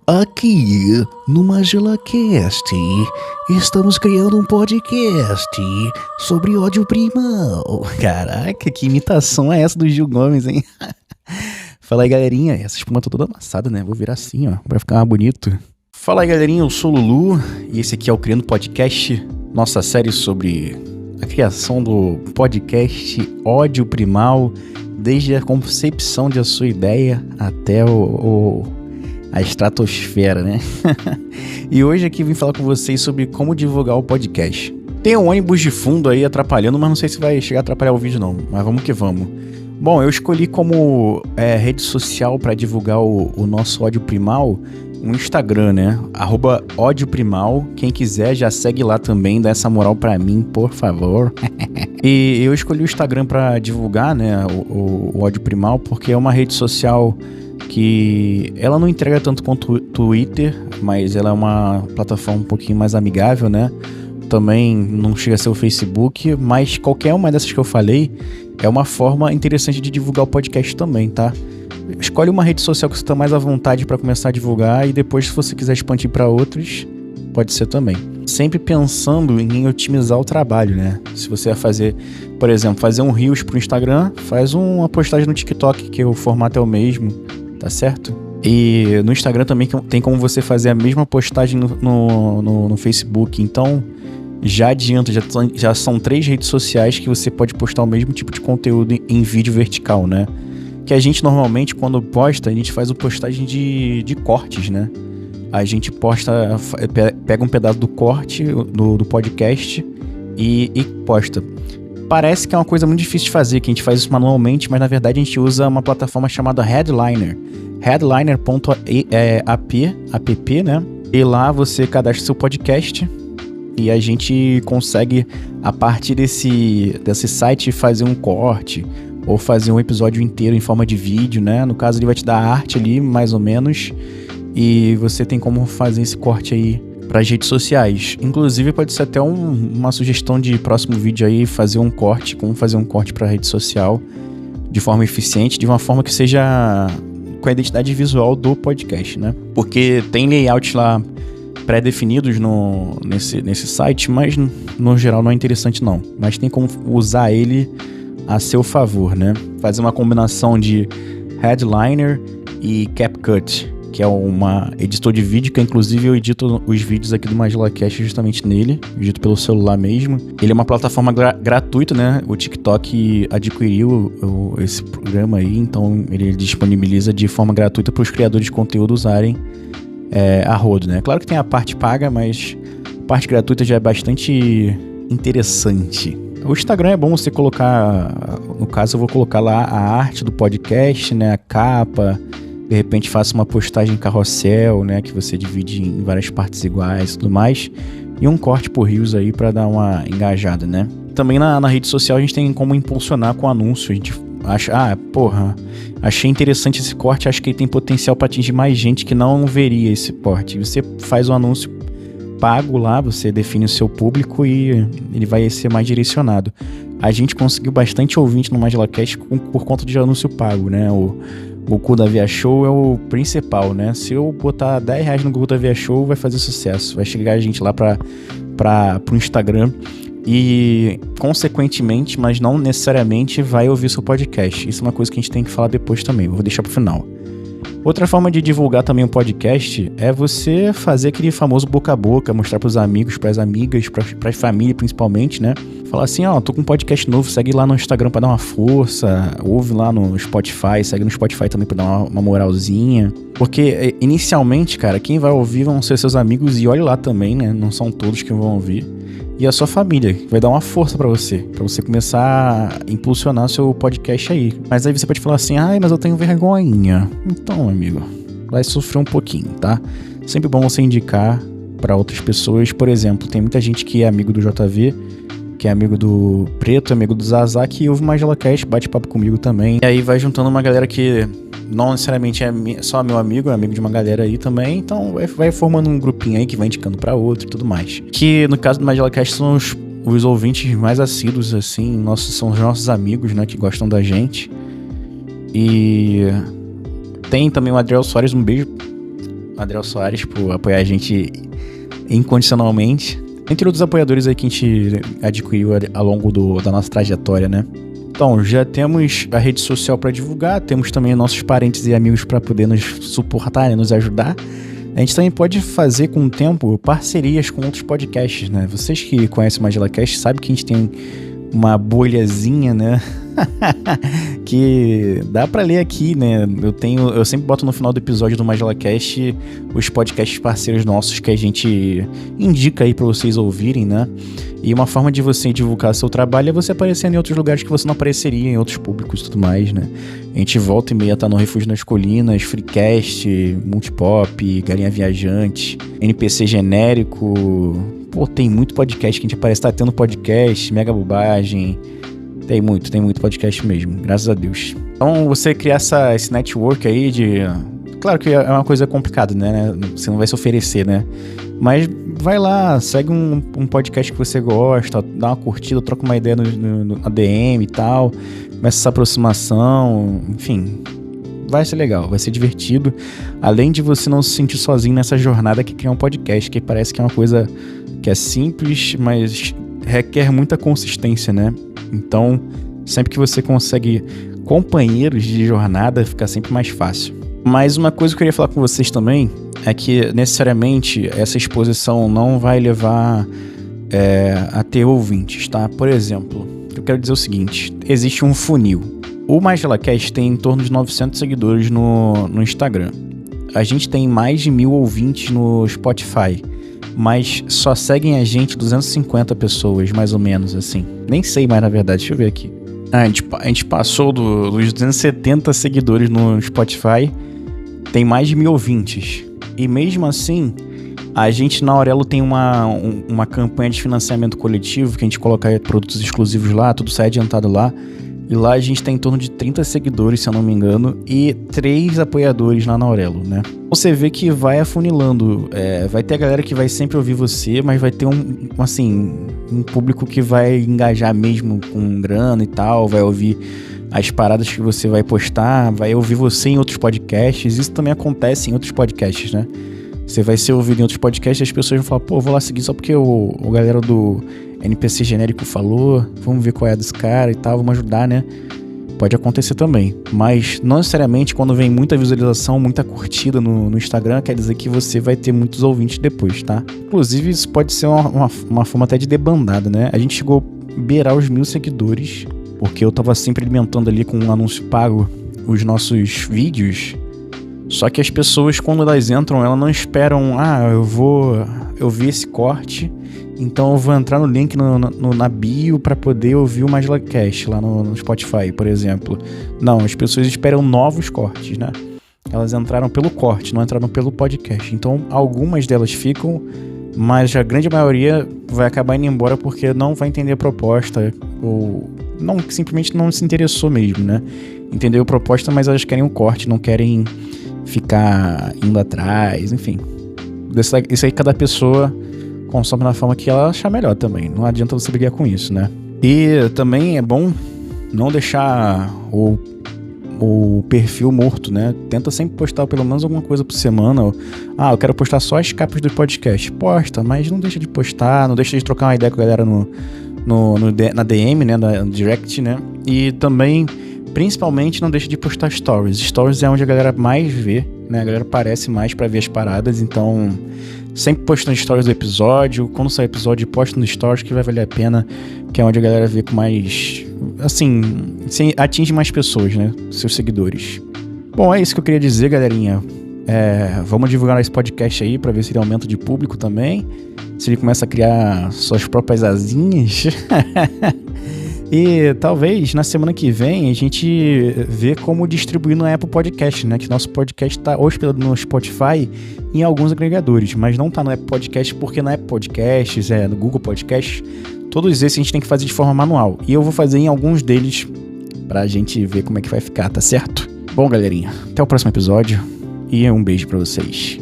Aqui no MagelaCast, estamos criando um podcast sobre ódio primal. Caraca, que imitação é essa do Gil Gomes, hein? Fala aí, galerinha. Essa espuma tá toda amassada, né? Vou virar assim, ó, pra ficar mais bonito. Fala aí, galerinha. Eu sou o Lulu e esse aqui é o Criando Podcast, nossa série sobre a criação do podcast Ódio Primal, desde a concepção de a sua ideia até a estratosfera, né? E hoje aqui vim falar com vocês sobre como divulgar o podcast. Tem um ônibus de fundo aí atrapalhando, mas não sei se vai chegar a atrapalhar o vídeo não, mas vamos que vamos. Bom, eu escolhi como rede social para divulgar o nosso ódio primal um Instagram, né? @ódioprimal. Quem quiser já segue lá também, dá essa moral pra mim, por favor. E eu escolhi o Instagram para divulgar, né, o ódio primal, porque é uma rede social que ela não entrega tanto quanto o Twitter, mas ela é uma plataforma um pouquinho mais amigável, né? Também não chega a ser o Facebook, mas qualquer uma dessas que eu falei é uma forma interessante de divulgar o podcast também, tá? Escolhe uma rede social que você está mais à vontade para começar a divulgar e depois, se você quiser expandir para outros, pode ser também. Sempre pensando em otimizar o trabalho, né? Se você vai fazer, por exemplo, fazer um Reels pro Instagram, faz uma postagem no TikTok, que o formato é o mesmo, tá certo? E no Instagram também tem como você fazer a mesma postagem no Facebook. Então, já adianta, já são 3 redes sociais que você pode postar o mesmo tipo de conteúdo em vídeo vertical, né? Que a gente normalmente, quando posta, a gente faz a postagem de cortes, né? A gente pega um pedaço do corte do podcast e posta. Parece que é uma coisa muito difícil de fazer, que a gente faz isso manualmente, mas na verdade a gente usa uma plataforma chamada Headliner. Headliner.app, né? E lá você cadastra seu podcast e a gente consegue, a partir desse site, fazer um corte ou fazer um episódio inteiro em forma de vídeo, né? No caso, ele vai te dar a arte ali, mais ou menos, e você tem como fazer esse corte aí para as redes sociais. Inclusive, pode ser até uma sugestão de próximo vídeo aí, como fazer um corte para rede social de forma eficiente, de uma forma que seja com a identidade visual do podcast, né? Porque tem layouts lá pré-definidos nesse site, mas no geral não é interessante não. Mas tem como usar ele a seu favor, né? Fazer uma combinação de Headliner e CapCut, que é uma editor de vídeo, que inclusive eu edito os vídeos aqui do MagelaCast justamente nele, edito pelo celular mesmo. Ele é uma plataforma gratuita, né? O TikTok adquiriu esse programa aí, então ele disponibiliza de forma gratuita para os criadores de conteúdo usarem a rodo, né? Claro que tem a parte paga, mas a parte gratuita já é bastante interessante. O Instagram é bom você colocar, no caso eu vou colocar lá a arte do podcast, né, a capa, de repente faça uma postagem carrossel, né, que você divide em várias partes iguais e tudo mais, e um corte por Reels aí pra dar uma engajada, né. Também na rede social a gente tem como impulsionar com anúncio, a gente acha, achei interessante esse corte, acho que ele tem potencial para atingir mais gente que não veria esse corte. Você faz um anúncio pago lá, você define o seu público e ele vai ser mais direcionado. A gente conseguiu bastante ouvinte no MagelaCast por conta de anúncio pago, né? O Cu da Via Show é o principal, né? Se eu botar R$10 no Cu da Via Show, vai fazer sucesso. Vai chegar a gente lá pro Instagram e, consequentemente, mas não necessariamente, vai ouvir seu podcast. Isso é uma coisa que a gente tem que falar depois também. Vou deixar pro final. Outra forma de divulgar também o podcast é você fazer aquele famoso boca a boca, mostrar pros amigos, pras amigas, pra família principalmente, né? Falar assim, tô com um podcast novo, segue lá no Instagram pra dar uma força, ouve lá no Spotify, segue no Spotify também pra dar uma moralzinha. Porque, inicialmente, cara, quem vai ouvir vão ser seus amigos e olhe lá também, né? Não são todos que vão ouvir. E a sua família, que vai dar uma força pra você começar a impulsionar seu podcast aí. Mas aí você pode falar assim, mas eu tenho vergonha. Então, amigo, vai sofrer um pouquinho, tá? Sempre bom você indicar pra outras pessoas. Por exemplo, tem muita gente que é amigo do JV, que é amigo do Preto, amigo do Zazá, que ouve o MagelaCast, bate papo comigo também. E aí vai juntando uma galera que não necessariamente é só meu amigo, é amigo de uma galera aí também, então vai formando um grupinho aí que vai indicando pra outro e tudo mais. Que no caso do MagelaCast são os ouvintes mais assíduos, assim, são os nossos amigos, né, que gostam da gente. E tem também o Adriel Soares, um beijo Adriel Soares, por apoiar a gente incondicionalmente. Entre outros apoiadores aí que a gente adquiriu ao longo da nossa trajetória, né? Então, já temos a rede social para divulgar, temos também nossos parentes e amigos para poder nos suportar, né, nos ajudar. A gente também pode fazer com o tempo parcerias com outros podcasts, né? Vocês que conhecem o MagelaCast sabem que a gente tem uma bolhazinha, né? Que dá pra ler aqui, né? Eu sempre boto no final do episódio do MagelaCast os podcasts parceiros nossos que a gente indica aí pra vocês ouvirem, né? E uma forma de você divulgar seu trabalho é você aparecendo em outros lugares que você não apareceria, em outros públicos e tudo mais, né? A gente volta e meia tá no Refúgio nas Colinas, Freecast, Multipop, Galinha Viajante, NPC Genérico. Pô, tem muito podcast que a gente aparece. Tá tendo podcast, Mega Bobagem. Tem muito podcast mesmo, graças a Deus. Então, você criar esse network aí de... Claro que é uma coisa complicada, né? Você não vai se oferecer, né? Mas vai lá, segue um podcast que você gosta, dá uma curtida, troca uma ideia na DM e tal. Começa essa aproximação, enfim... Vai ser legal, vai ser divertido. Além de você não se sentir sozinho nessa jornada que criar um podcast, que parece que é uma coisa que é simples, mas requer muita consistência, né? Então, sempre que você consegue companheiros de jornada, fica sempre mais fácil. Mas uma coisa que eu queria falar com vocês também é que, necessariamente, essa exposição não vai levar a ter ouvintes, tá? Por exemplo, eu quero dizer o seguinte, existe um funil. O MagelaCast tem em torno de 900 seguidores no Instagram. A gente tem mais de 1.000 ouvintes no Spotify, mas só seguem a gente 250 pessoas, mais ou menos, assim. Nem sei mais, na verdade, deixa eu ver aqui. A gente passou dos 270 seguidores no Spotify, tem mais de 1.000 ouvintes. E mesmo assim, a gente na Aurelo tem uma campanha de financiamento coletivo, que a gente coloca produtos exclusivos lá, tudo sai adiantado lá. E lá a gente tem em torno de 30 seguidores, se eu não me engano, e 3 apoiadores lá na Aurelo, né? Você vê que vai afunilando, vai ter a galera que vai sempre ouvir você, mas vai ter um público que vai engajar mesmo com grana e tal, vai ouvir as paradas que você vai postar, vai ouvir você em outros podcasts. Isso também acontece em outros podcasts, né? Você vai ser ouvido em outros podcasts e as pessoas vão falar, pô, vou lá seguir só porque o galera do NPC Genérico falou, vamos ver qual é desse cara e tal, vamos ajudar, né? Pode acontecer também, mas não necessariamente quando vem muita visualização, muita curtida no Instagram, quer dizer que você vai ter muitos ouvintes depois, tá? Inclusive, isso pode ser uma forma até de debandada, né? A gente chegou a beirar os 1.000 seguidores, porque eu tava sempre alimentando ali com um anúncio pago os nossos vídeos. Só que as pessoas, quando elas entram, elas não esperam, eu vi esse corte, então eu vou entrar no link na bio para poder ouvir o MagelaCast lá no Spotify, por exemplo. Não, as pessoas esperam novos cortes, né? Elas entraram pelo corte, não entraram pelo podcast. Então, algumas delas ficam, mas a grande maioria vai acabar indo embora porque não vai entender a proposta, ou simplesmente não se interessou mesmo, né? Entendeu a proposta, mas elas querem um corte, não querem ficar indo atrás, enfim. Isso aí cada pessoa consome da forma que ela achar melhor também. Não adianta você brigar com isso, né? E também é bom não deixar o perfil morto, né? Tenta sempre postar pelo menos alguma coisa por semana. Eu quero postar só as capas do podcast. Posta, mas não deixa de postar, não deixa de trocar uma ideia com a galera na DM, né? No direct, né? E também, principalmente, não deixa de postar stories. Stories é onde a galera mais vê, né? A galera aparece mais pra ver as paradas, então sempre postando stories do episódio. Quando sair o episódio, posta no stories, que vai valer a pena, que é onde a galera vê com mais... Assim, atinge mais pessoas, né? Seus seguidores. Bom, é isso que eu queria dizer, galerinha. Vamos divulgar esse podcast aí pra ver se ele aumenta de público também. Se ele começa a criar suas próprias asinhas. E talvez na semana que vem a gente vê como distribuir no Apple Podcast, né? Que nosso podcast está hospedado no Spotify e em alguns agregadores, mas não tá no Apple Podcast porque no Apple Podcasts, no Google Podcasts, todos esses a gente tem que fazer de forma manual. E eu vou fazer em alguns deles pra gente ver como é que vai ficar, tá certo? Bom, galerinha, até o próximo episódio e um beijo pra vocês.